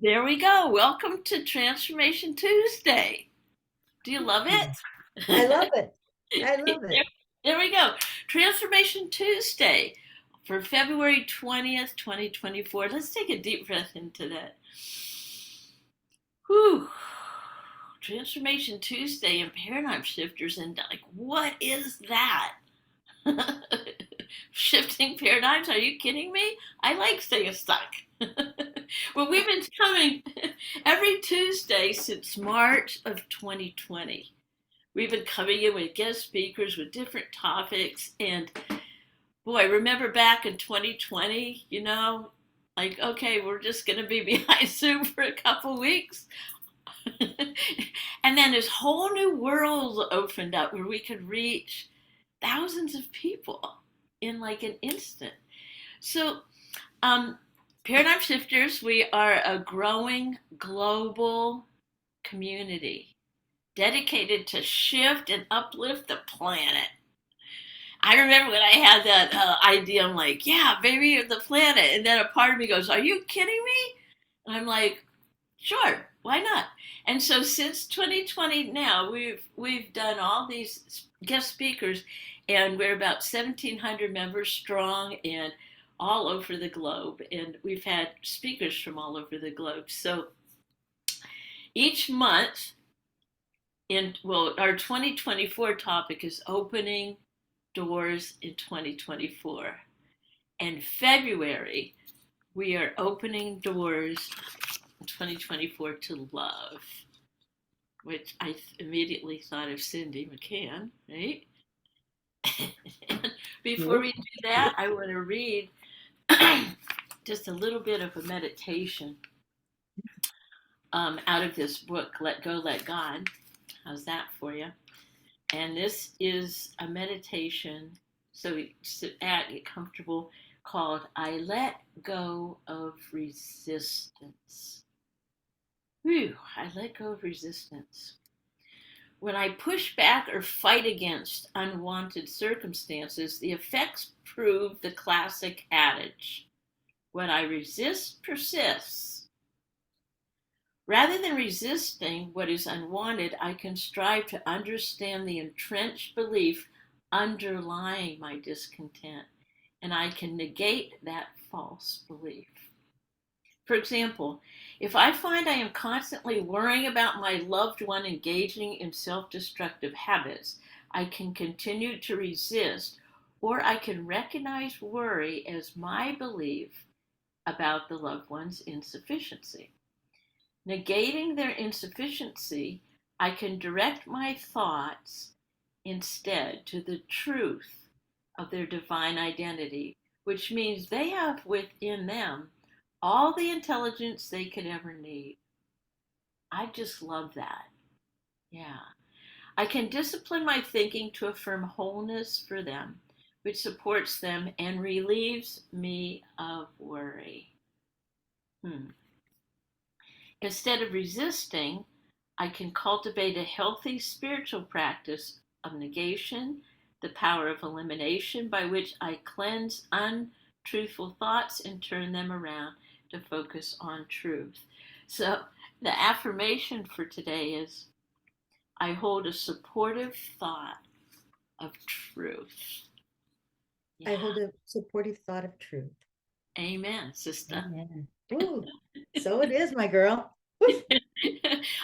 There we go. Welcome to Transformation Tuesday. Do you love I it? love it. I love there, it. there we go. Transformation Tuesday for February 20th, 2024. Let's take a deep breath into that. Whew. Transformation Tuesday and paradigm shifters, and like, what is that? Shifting paradigms? Are you kidding me? I like staying stuck. Well, we've been coming every Tuesday since March of 2020. We've been coming in with guest speakers with different topics. And boy, remember back in 2020, like, okay, we're just going to be behind Zoom for a couple weeks. And then this whole new world opened up where we could reach thousands of people in like an instant. So, um, Paradigm Shifters, we are a growing global community dedicated to shift and uplift the planet. I remember when I had that idea, I'm like, yeah, baby, the planet. And then a part of me goes, are you kidding me? And I'm like, sure, why not? And so since 2020 now, we've done all these guest speakers, and we're about 1,700 members strong and all over the globe. And we've had speakers from all over the globe. So each month, our 2024 topic is opening doors in 2024. And February, we are opening doors in 2024 to love, which I immediately thought of Cindy McCann, right? And before Yep. we do that, I want to read just a little bit of a meditation out of this book, Let Go, Let God. How's that for you? And this is a meditation, so you sit at, get comfortable, called I Let Go of Resistance. Whew, I let go of resistance. When I push back or fight against unwanted circumstances, the effects prove the classic adage: what I resist persists. Rather than resisting what is unwanted, I can strive to understand the entrenched belief underlying my discontent, and I can negate that false belief. For example, if I find I am constantly worrying about my loved one engaging in self destructive habits, I can continue to resist, or I can recognize worry as my belief about the loved one's insufficiency. Negating their insufficiency, I can direct my thoughts instead to the truth of their divine identity, which means they have within them all the intelligence they could ever need. I just love that. Yeah. I can discipline my thinking to affirm wholeness for them, which supports them and relieves me of worry. Instead of resisting, I can cultivate a healthy spiritual practice of negation, the power of elimination, by which I cleanse untruthful thoughts and turn them around to focus on truth. So, the affirmation for today is I hold a supportive thought of truth. I Yeah. hold a supportive thought of truth. Amen, sister. Amen. Ooh, so it is, my girl. Woo.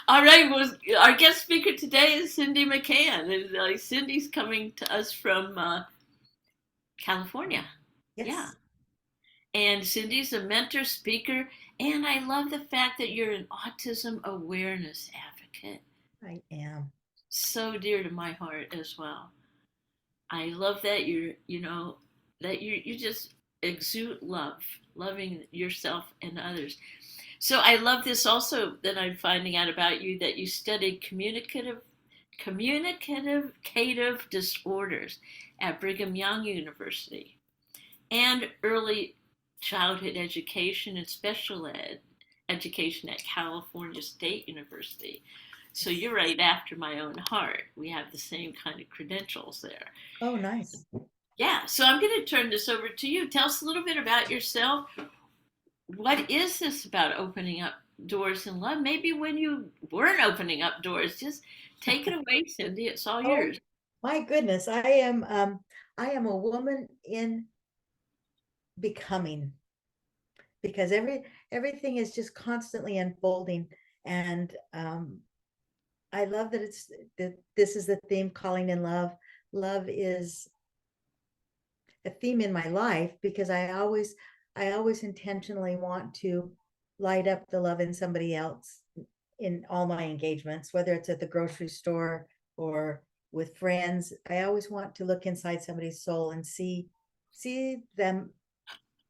All right, well, our guest speaker today is Cindy McCann. And, Cindy's coming to us from California. Yeah. Yes, And Cindy's a mentor, speaker, and I love the fact that you're an autism awareness advocate. I am. So dear to my heart as well. I love that you just exude love, loving yourself and others. So I love this also that I'm finding out about you, that you studied communicative disorders at Brigham Young University and early childhood education and special ed education at California State University. So Yes. you're right after my own heart. We have the same kind of credentials there. Oh, nice. Yeah, so I'm going to turn this over to you. Tell us a little bit about yourself. what is this about opening up doors in love? Maybe when you weren't opening up doors, just take it away, Cindy. It's all Oh yours. my goodness, I am a woman in becoming, because everything is just constantly unfolding. And I love that it's that this is the theme, calling in love. Love is a theme in my life because I always intentionally want to light up the love in somebody else in all my engagements, whether it's at the grocery store or with friends. I always want to look inside somebody's soul and see them,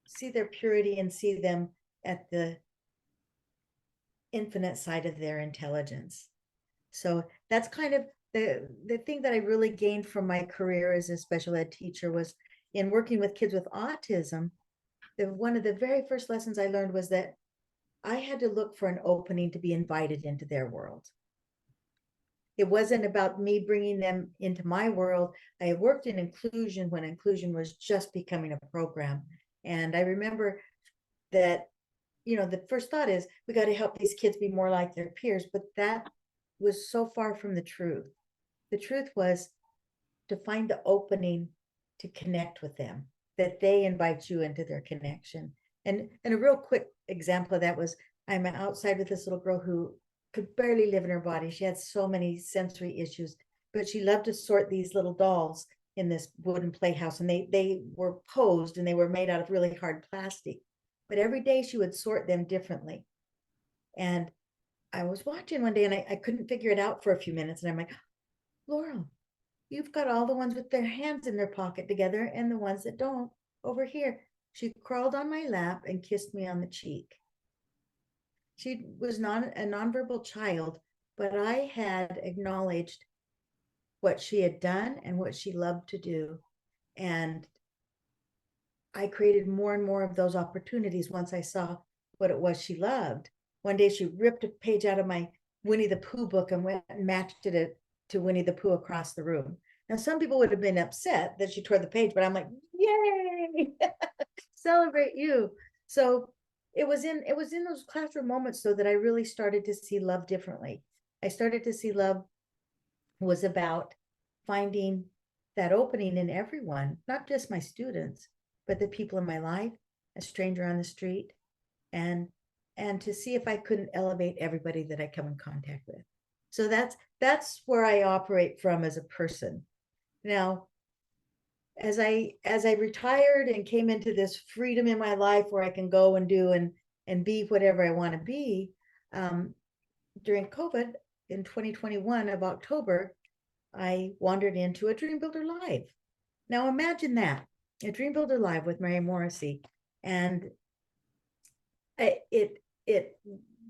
see their purity, and see them at the infinite side of their intelligence. So that's kind of the thing that I really gained from my career as a special ed teacher was in working with kids with autism. One of the very first lessons I learned was that I had to look for an opening to be invited into their world. It wasn't about me bringing them into my world. I worked in inclusion when inclusion was just becoming a program. And I remember that, the first thought is we got to help these kids be more like their peers, but that was so far from the truth. The truth was to find the opening to connect with them, that they invite you into their connection. And a real quick example of that was I'm outside with this little girl who could barely live in her body. She had so many sensory issues, but she loved to sort these little dolls in this wooden playhouse, and they were posed and they were made out of really hard plastic. But every day she would sort them differently. And I was watching one day and I couldn't figure it out for a few minutes. And I'm like, Laurel, you've got all the ones with their hands in their pocket together and the ones that don't over here. She crawled on my lap and kissed me on the cheek. She was not a nonverbal child, but I had acknowledged what she had done and what she loved to do. And I created more and more of those opportunities once I saw what it was she loved. One day she ripped a page out of my Winnie the Pooh book and went and matched it to Winnie the Pooh across the room. Now, some people would have been upset that she tore the page, but I'm like, yay, celebrate you. So it was in those classroom moments though that I really started to see love differently. I started to see love was about finding that opening in everyone, not just my students, but the people in my life, a stranger on the street, and and to see if I couldn't elevate everybody that I come in contact with. So that's where I operate from as a person. Now, as I retired and came into this freedom in my life where I can go and do and be whatever I want to be, during COVID in 2021 of October, I wandered into a Dream Builder Live. Now imagine that, a Dream Builder Live with Mary Morrissey. And it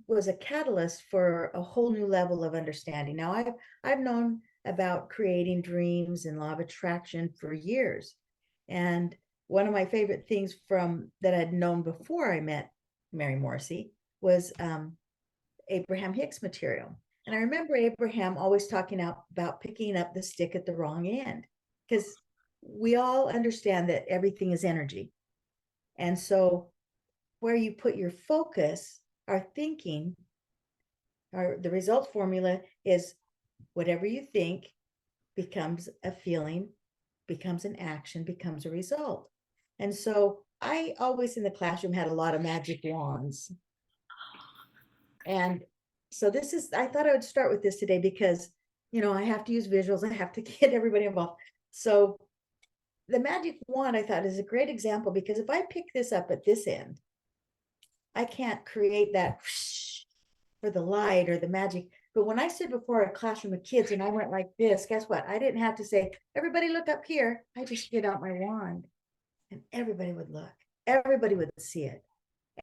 was a catalyst for a whole new level of understanding. Now I've known about creating dreams and law of attraction for years. And one of my favorite things from that I'd known before I met Mary Morrissey was Abraham Hicks material. And I remember Abraham always talking about picking up the stick at the wrong end, because we all understand that everything is energy. And so where you put your focus, our thinking, or the result formula is whatever you think becomes a feeling, becomes an action, becomes a result. And so I always in the classroom had a lot of magic wands. And so I thought I would start with this today because, I have to use visuals. I have to get everybody involved. So the magic wand, I thought, is a great example because if I pick this up at this end, I can't create that for the light or the magic. But when I stood before a classroom of kids and I went like this, guess what? I didn't have to say, everybody look up here. I just get out my wand and everybody would look. Everybody would see it.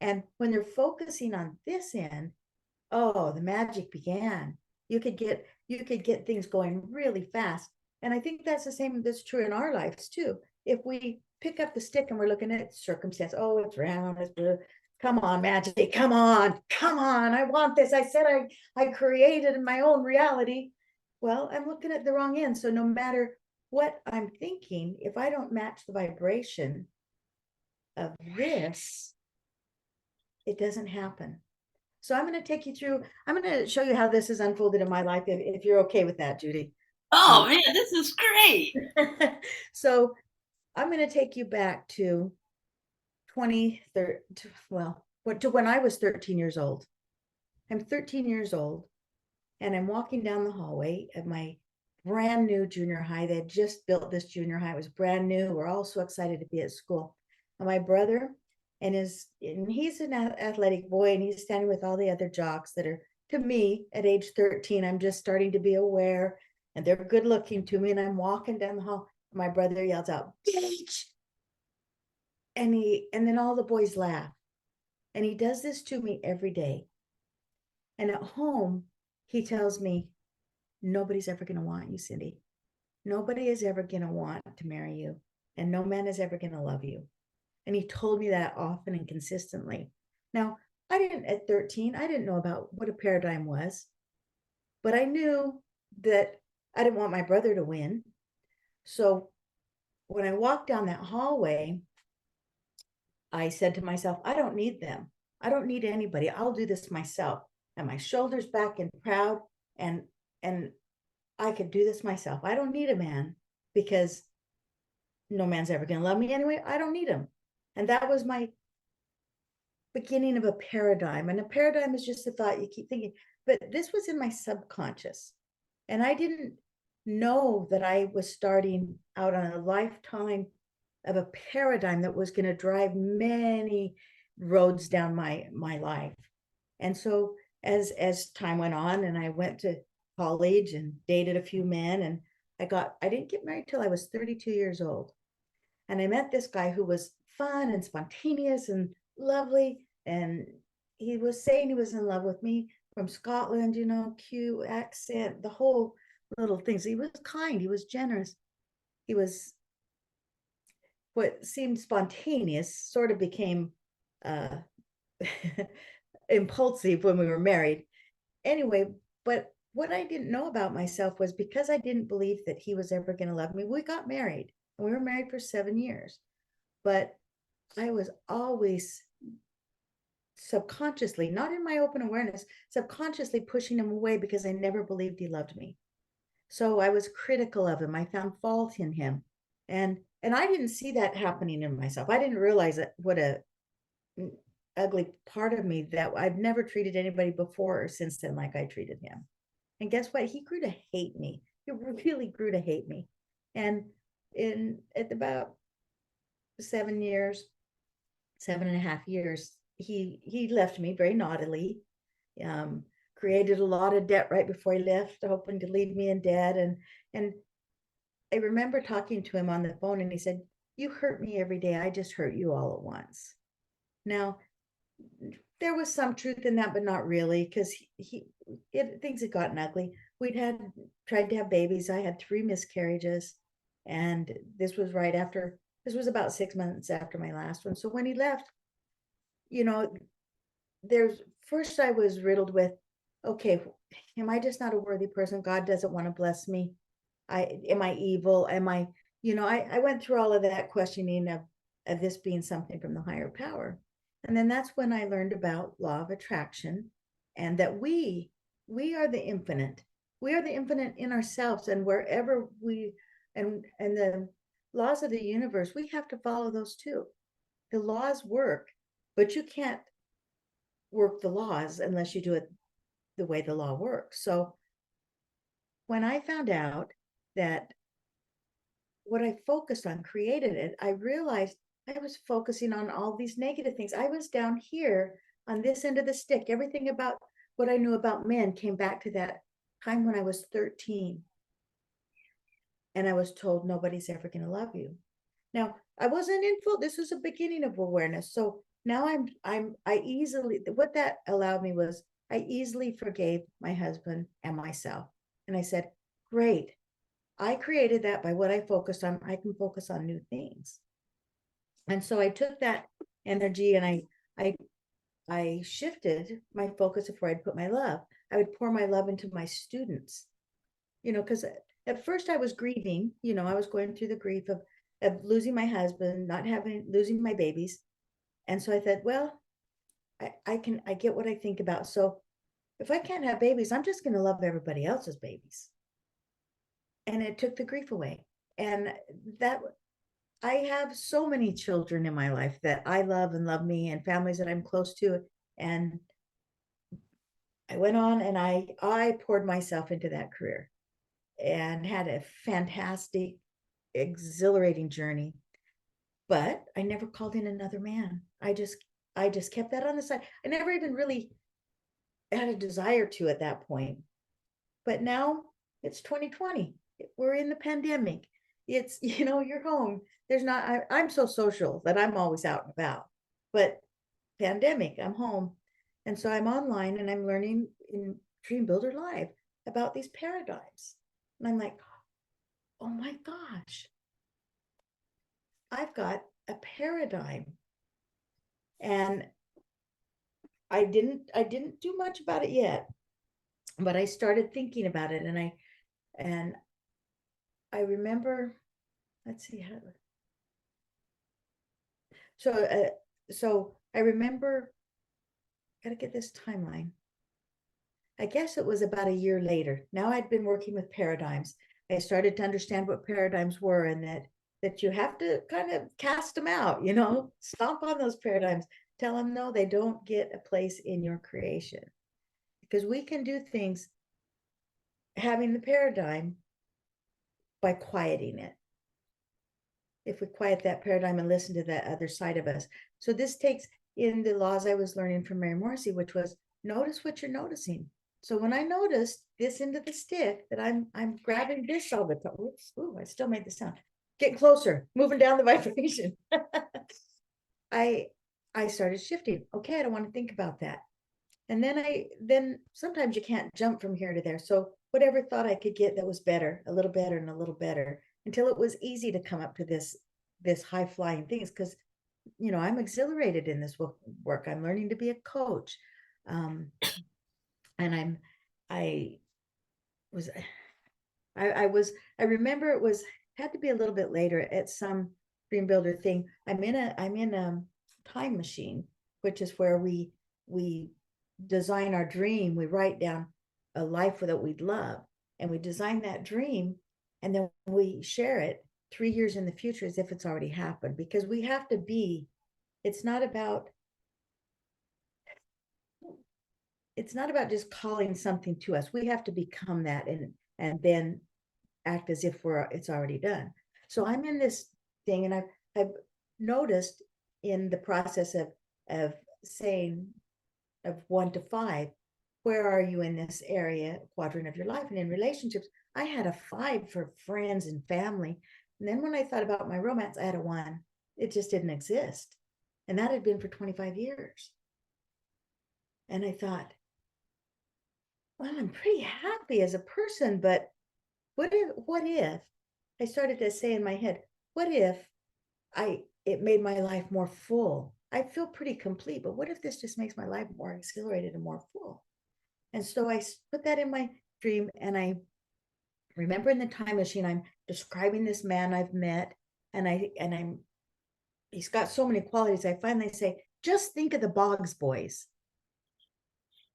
And when they're focusing on this end, oh, the magic began. You could get things going really fast. And I think that's true in our lives too. If we pick up the stick and we're looking at circumstance, oh, it's round, it's blue. Come on, magic, come on, I want this. I said I created in my own reality. Well, I'm looking at the wrong end. So no matter what I'm thinking, if I don't match the vibration of this, It doesn't happen. So I'm going to take you through, I'm going to show you how this has unfolded in my life, if you're okay with that, Judy. Oh man, this is great. So I'm going to take you back to 23rd, well, to when I was 13 years old. I'm 13 years old, and I'm walking down the hallway at my brand new junior high. They had just built this junior high. It was brand new. We're all so excited to be at school. And my brother and he's an athletic boy, and he's standing with all the other jocks that are, to me, at age 13, I'm just starting to be aware, and they're good looking to me. And I'm walking down the hall. My brother yells out, "Beach!" And then all the boys laugh. And he does this to me every day. And at home, he tells me, nobody's ever going to want you, Cindy. Nobody is ever going to want to marry you, and no man is ever going to love you. And he told me that often and consistently. Now, at 13, I didn't know about what a paradigm was, but I knew that I didn't want my brother to win. So when I walked down that hallway, I said to myself, I don't need them. I don't need anybody. I'll do this myself. And my shoulders back and proud, and and I could do this myself. I don't need a man, because no man's ever going to love me anyway. I don't need him. And that was my beginning of a paradigm. And a paradigm is just a thought you keep thinking. But this was in my subconscious. And I didn't know that I was starting out on a lifetime of a paradigm that was going to drive many roads down my life. And so as time went on, and I went to college and dated a few men, and I didn't get married till I was 32 years old. And I met this guy who was fun and spontaneous and lovely. And he was saying he was in love with me, from Scotland, cute accent, the whole little things. He was kind, he was generous. He was, what seemed spontaneous sort of became uh, impulsive when we were married. Anyway, but what I didn't know about myself was, because I didn't believe that he was ever going to love me, we got married, and we were married for 7 years. But I was always subconsciously, not in my open awareness, subconsciously pushing him away, because I never believed he loved me. So I was critical of him. I found fault in him. And I didn't see that happening in myself. I didn't realize that what a ugly part of me, that I've never treated anybody before or since then like I treated him. And guess what? He grew to hate me. He really grew to hate me. And at about 7 years, 7.5 years, he left me very naughtily. Created a lot of debt right before he left, hoping to leave me in debt. And I remember talking to him on the phone, and he said, "You hurt me every day. I just hurt you all at once." Now, there was some truth in that, but not really, because things had gotten ugly. Tried to have babies. I had 3 miscarriages, and this was about 6 months after my last one. So when he left, you know, there's first I was riddled with, okay, am I just not a worthy person? God doesn't want to bless me. Am I evil? I went through all of that questioning of this being something from the higher power. And then that's when I learned about law of attraction, and that we are the infinite. We are the infinite in ourselves, and wherever and the laws of the universe, we have to follow those too. The laws work, but you can't work the laws unless you do it the way the law works. So when I found out that what I focused on created it, I realized I was focusing on all these negative things. I was down here on this end of the stick. Everything about what I knew about men came back to that time when I was 13. And I was told nobody's ever going to love you. Now, I wasn't in full, this was a beginning of awareness. So now what that allowed me was, I easily forgave my husband and myself. And I said, great, I created that by what I focused on. I can focus on new things. And so I took that energy, and I shifted my focus of where I'd put my love. I would pour my love into my students, because at first I was grieving, I was going through the grief of losing my husband, losing my babies. And so I thought, well, I get what I think about. So if I can't have babies, I'm just going to love everybody else's babies. And it took the grief away. And that I have so many children in my life that I love and love me, and families that I'm close to. And I went on and I poured myself into that career and had a fantastic, exhilarating journey. But I never called in another man. I just kept that on the side. I never even really had a desire to at that point. But now it's 2020. We're in the pandemic. It's, you're home. There's not, I'm so social that I'm always out and about. But pandemic, I'm home. And so I'm online and I'm learning in Dream Builder Live about these paradigms. And I'm like, oh my gosh, I've got a paradigm. And I didn't do much about it yet, but I started thinking about it, and I remember, let's see how. So I remember, gotta get this timeline. I guess it was about a year later. Now I'd been working with paradigms. I started to understand what paradigms were, and that you have to kind of cast them out, stomp on those paradigms, tell them no, they don't get a place in your creation. Because we can do things having the paradigm by quieting it. If we quiet that paradigm and listen to that other side of us. So this takes in the laws I was learning from Mary Morrissey, which was notice what you're noticing. So when I noticed this into the stick, that I'm grabbing this all the time. Oops, ooh, I still made the sound. Getting closer, moving down the vibration. I I started shifting. Okay, I don't want to think about that. And then sometimes you can't jump from here to there. So whatever thought I could get that was better, a little better and a little better, until it was easy to come up to this high flying things. Because I'm exhilarated in this work. I'm learning to be a coach. Um, and I was I remember it was had to be a little bit later at some dream builder thing. I'm in a time machine, which is where we design our dream. We write down a life that we'd love, and we design that dream, and then we share it 3 years in the future as if it's already happened. Because we have to be. It's not about. It's not about just calling something to us. We have to become that, and then act as if it's already done. So I'm in this thing, and I've noticed in the process of saying of 1 to 5, where are you in this area quadrant of your life? And in relationships, I had a 5 for friends and family. And then when I thought about my romance, I had a 1. It just didn't exist. And that had been for 25 years. And I thought, well, I'm pretty happy as a person, but what if I started to say in my head, what if it made my life more full? I feel pretty complete, but what if this just makes my life more exhilarated and more full? And so I put that in my dream, and I remember in the time machine, I'm describing this man I've met, and he's got so many qualities. I finally say, just think of the Boggs boys.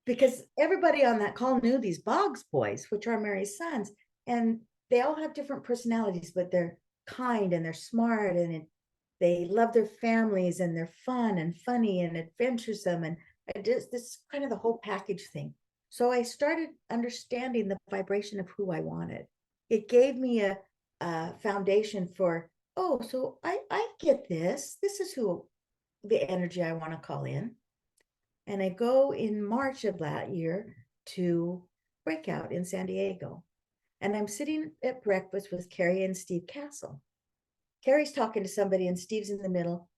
Because everybody on that call knew these Boggs boys, which are Mary's sons, and they all have different personalities, but they're kind and they're smart, and they love their families, and they're fun and funny and adventuresome, and this kind of the whole package thing. So I started understanding the vibration of who I wanted. It gave me a foundation for, oh, so I get this. This is who the energy I want to call in. And I go in March of that year to Breakout in San Diego. And I'm sitting at breakfast with Carrie and Steve Castle. Carrie's talking to somebody, and Steve's in the middle.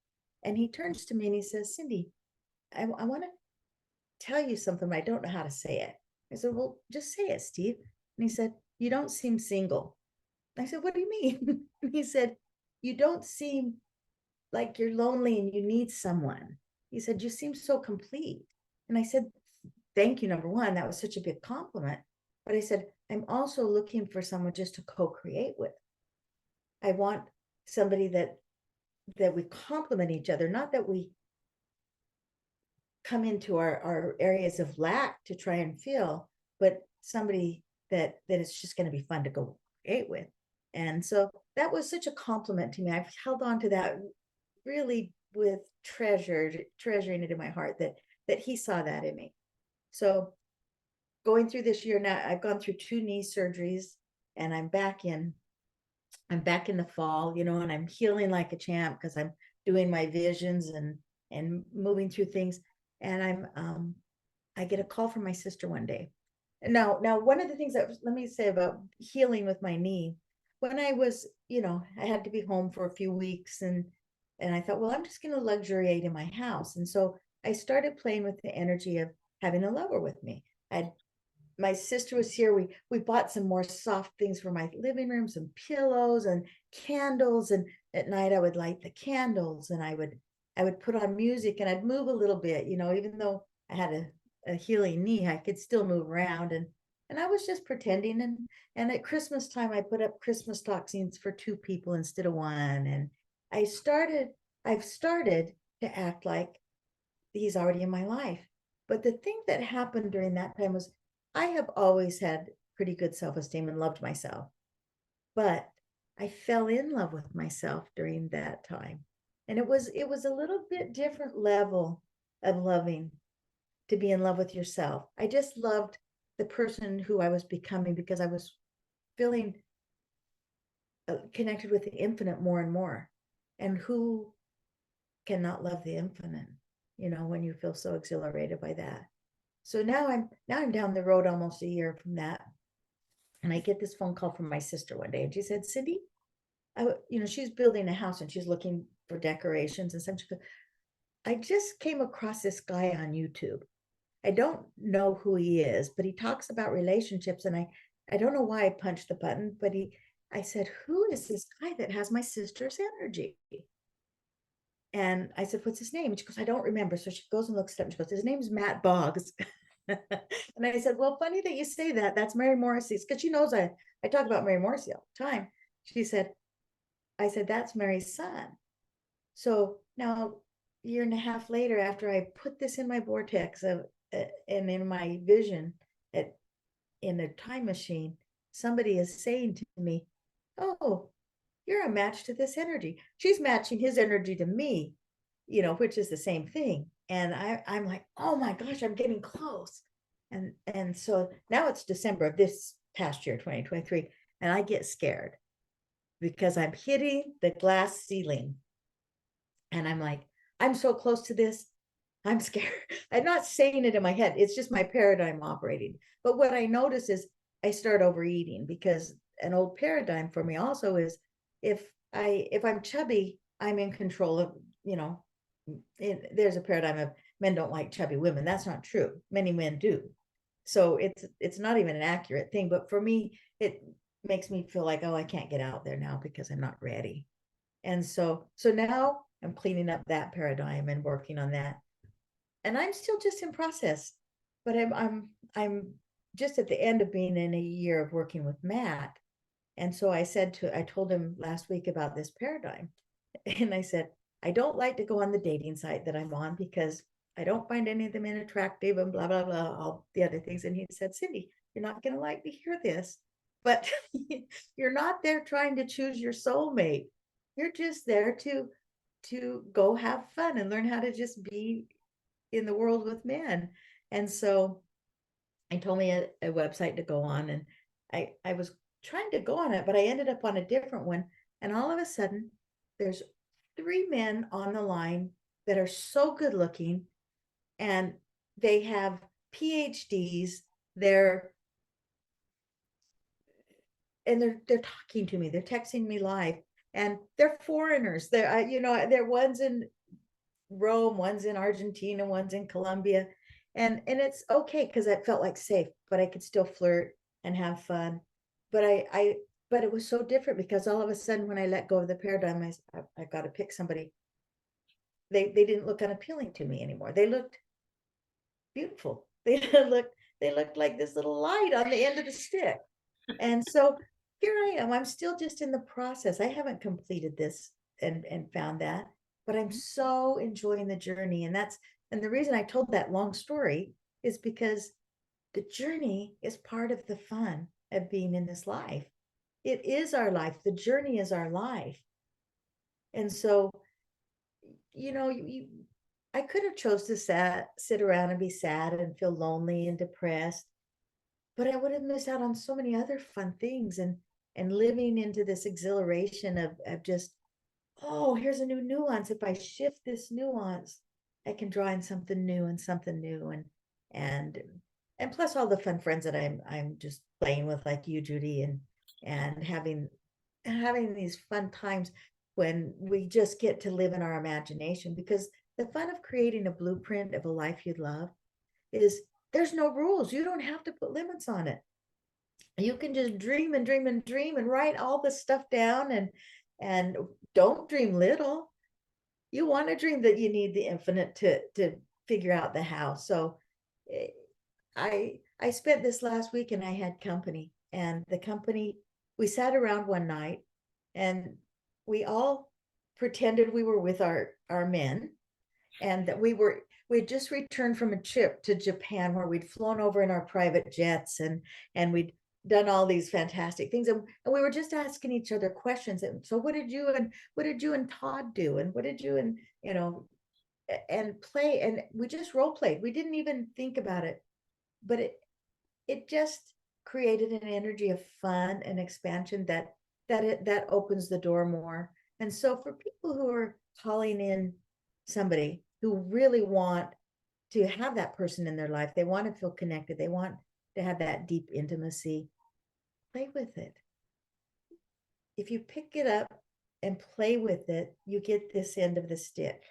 And he turns to me and he says, Cindy, I want to tell you something, but I don't know how to say it. I said, well, just say it, Steve. And he said, you don't seem single. I said, what do you mean? And he said, you don't seem like you're lonely and you need someone. He said, you seem so complete. And I said, thank you, number one. That was such a big compliment. But I said, I'm also looking for someone just to co-create with. I want somebody that we complement each other, not that we come into our areas of lack to try and fill, but somebody that is just going to be fun to go create with. And so that was such a compliment to me. I've held on to that really with treasuring it in my heart, that he saw that in me. So going through this year now, I've gone through 2 knee surgeries, and I'm back in the fall, and I'm healing like a champ because I'm doing my visions and moving through things. And I get a call from my sister one day. Now one of the things that, let me say about healing with my knee, when I was, I had to be home for a few weeks, and I thought, well, I'm just going to luxuriate in my house. And so I started playing with the energy of having a lover with me. I My sister was here. We bought some more soft things for my living room, some pillows and candles. And at night I would light the candles, and I would put on music, and I'd move a little bit, even though I had a healing knee, I could still move around, and I was just pretending. And at Christmas time I put up Christmas stockings for 2 people instead of one. And I've started to act like he's already in my life. But the thing that happened during that time was, I have always had pretty good self-esteem and loved myself, but I fell in love with myself during that time. And it was a little bit different level of loving, to be in love with yourself. I just loved the person who I was becoming because I was feeling connected with the infinite more and more. And who cannot love the infinite, when you feel so exhilarated by that. So now I'm down the road almost a year from that. And I get this phone call from my sister one day, and she said, Cindy, she's building a house and she's looking for decorations and such. I just came across this guy on YouTube. I don't know who he is, but he talks about relationships. And I don't know why I punched the button, but I said, who is this guy that has my sister's energy? And I said, what's his name? And she goes, I don't remember. So she goes and looks it up, and she goes, his name's Matt Boggs. And I said, well, funny that you say that. That's Mary Morrissey's, because she knows I talk about Mary Morrissey all the time. I said, that's Mary's son. So now, a year and a half later, after I put this in my vortex and in my vision, in a time machine, somebody is saying to me, oh, you're a match to this energy. She's matching his energy to me, which is the same thing. And I'm like, oh my gosh, I'm getting close. And so now it's December of this past year, 2023, and I get scared because I'm hitting the glass ceiling. And I'm like, I'm so close to this. I'm scared. I'm not saying it in my head. It's just my paradigm operating. But what I notice is I start overeating, because an old paradigm for me also is, if I'm chubby, I'm in control of, there's a paradigm of men don't like chubby women. That's not true. Many men do. So it's not even an accurate thing. But for me, it makes me feel like, oh, I can't get out there now because I'm not ready. And so now I'm cleaning up that paradigm and working on that. And I'm still just in process, but I'm just at the end of being in a year of working with Matt. And so I told him last week about this paradigm. And I said, I don't like to go on the dating site that I'm on because I don't find any of them attractive and blah, blah, blah, all the other things. And he said, Cindy, you're not going to like to hear this, but you're not there trying to choose your soulmate. You're just there to go have fun and learn how to just be in the world with men. And so I told me a website to go on, and I was trying to go on it, but I ended up on a different one. And all of a sudden, there's 3 men on the line that are so good looking, and they have PhDs. They're they're talking to me. They're texting me live, and they're foreigners. They're one's in Rome, one's in Argentina, one's in Colombia. And it's okay because I felt like safe, but I could still flirt and have fun. But but it was so different because all of a sudden, when I let go of the paradigm, I got to pick somebody. They didn't look unappealing to me anymore. They looked beautiful. They looked like this little light on the end of the stick. And so here I am. I'm still just in the process. I haven't completed this and found that, but I'm so enjoying the journey. And And the reason I told that long story is because the journey is part of the fun of being in this life. It is our life. The journey is our life. And so, I could have chose to sit around and be sad and feel lonely and depressed, but I would have missed out on so many other fun things and living into this exhilaration of just, oh, here's a new nuance. If I shift this nuance, I can draw in something new and something new and and plus all the fun friends that I'm just playing with, like you, Judy, and having these fun times when we just get to live in our imagination, because the fun of creating a blueprint of a life you'd love is there's no rules. You don't have to put limits on it. You can just dream and dream and dream and write all this stuff down and don't dream little. You want to dream that you need the infinite to figure out the how. So eh, I spent this last week and I had company, and the company, we sat around one night and we all pretended we were with our men, and that we had just returned from a trip to Japan where we'd flown over in our private jets and we'd done all these fantastic things, and we were just asking each other questions. And so what did you and Todd do, and what did you and and play, and we just role played. We didn't even think about it, but it just created an energy of fun and expansion that opens the door more. And so for people who are calling in somebody who really want to have that person in their life, they want to feel connected, they want to have that deep intimacy, play with it. If you pick it up and play with it, you get this end of the stick.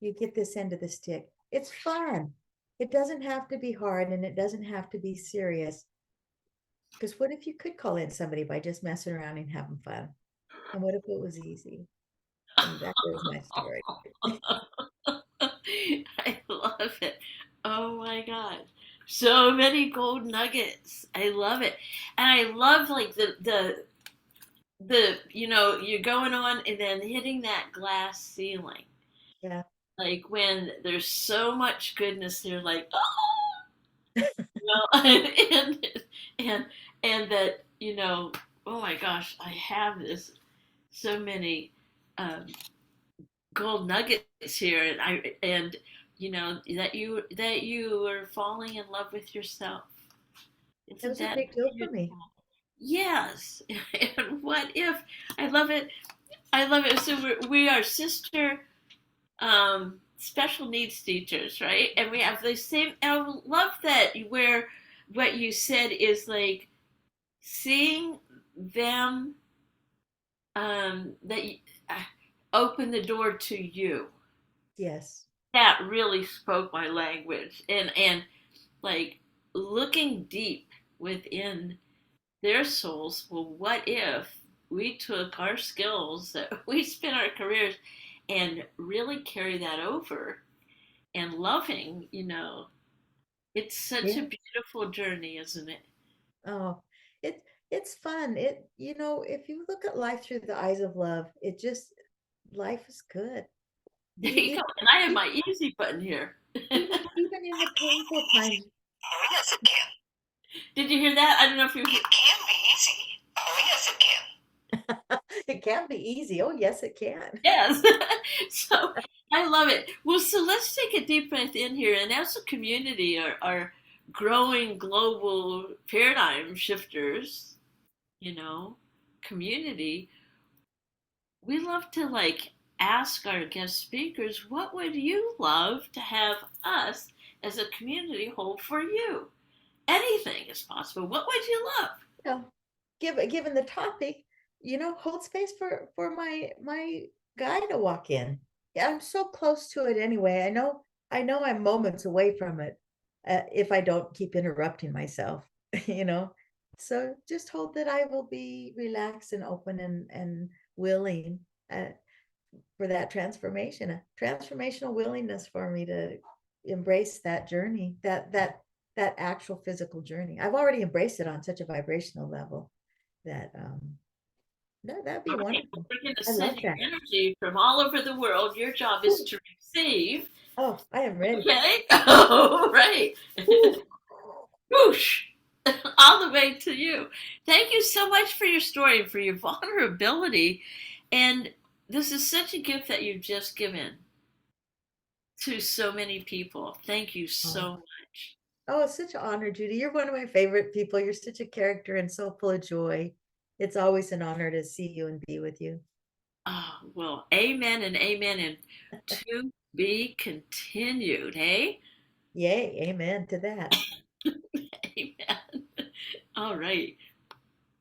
You get this end of the stick. It's fun. It doesn't have to be hard, and it doesn't have to be serious. Because what if you could call in somebody by just messing around and having fun? And what if it was easy? And that is my story. I love it. Oh my God. So many gold nuggets. I love it. And I love like the you're going on and then hitting that glass ceiling. Yeah. Like when there's so much goodness there, like, oh, and and and that, oh my gosh, I have this so many um gold nuggets here, and that you are falling in love with yourself. It Isn't was a that big deal for me. beautiful? Yes. And what if, I love it. I love it. So we are sister special needs teachers, right? And we have the same. I love that, where what you said is like seeing them, that open the door to you. Yes. That really spoke my language, and like looking deep within their souls. Well, what if we took our skills that we spent our careers and really carry that over, and loving, it's such a Yeah. beautiful journey, isn't it? Oh, it's fun. If you look at life through the eyes of love, life is good. There E- you go. Even And I have even my easy button here. even in the painful times. Oh, yes, it can. Did you hear that? I don't know if you. It can be easy. Oh, yes, it can. It can be easy. Oh, yes, it can. Yes. So I love it. Well, so let's take a deep breath in here. And as a community, our growing global paradigm shifters, you know, community, we love to like ask our guest speakers, what would you love to have us as a community hold for you? Anything is possible. What would you love? Yeah. Given the topic, hold space for my guy to walk in. Yeah, I'm so close to it anyway. I know I'm moments away from it, if I don't keep interrupting myself, you know. So just hope that I will be relaxed and open and willing, for that transformation, a transformational willingness for me to embrace that journey, that actual physical journey. I've already embraced it on such a vibrational level that that'd be All right, wonderful. we're going to I send love you that. energy from all over the world. Your job is to receive. Oh, I am ready. Okay. All right. Ooh. Whoosh. All the way to you. Thank you so much for your story, for your vulnerability. And this is such a gift that you've just given to so many people. Thank you so Oh, much. oh, it's such an honor, Judy. You're one of my favorite people. You're such a character and so full of joy. It's always an honor to see you and be with you. Oh, well, amen and amen. And to be continued. Hey? Yay, amen to that. Amen. All right.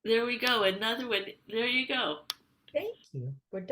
There we go. Another one. There you go. Thank you. We're done.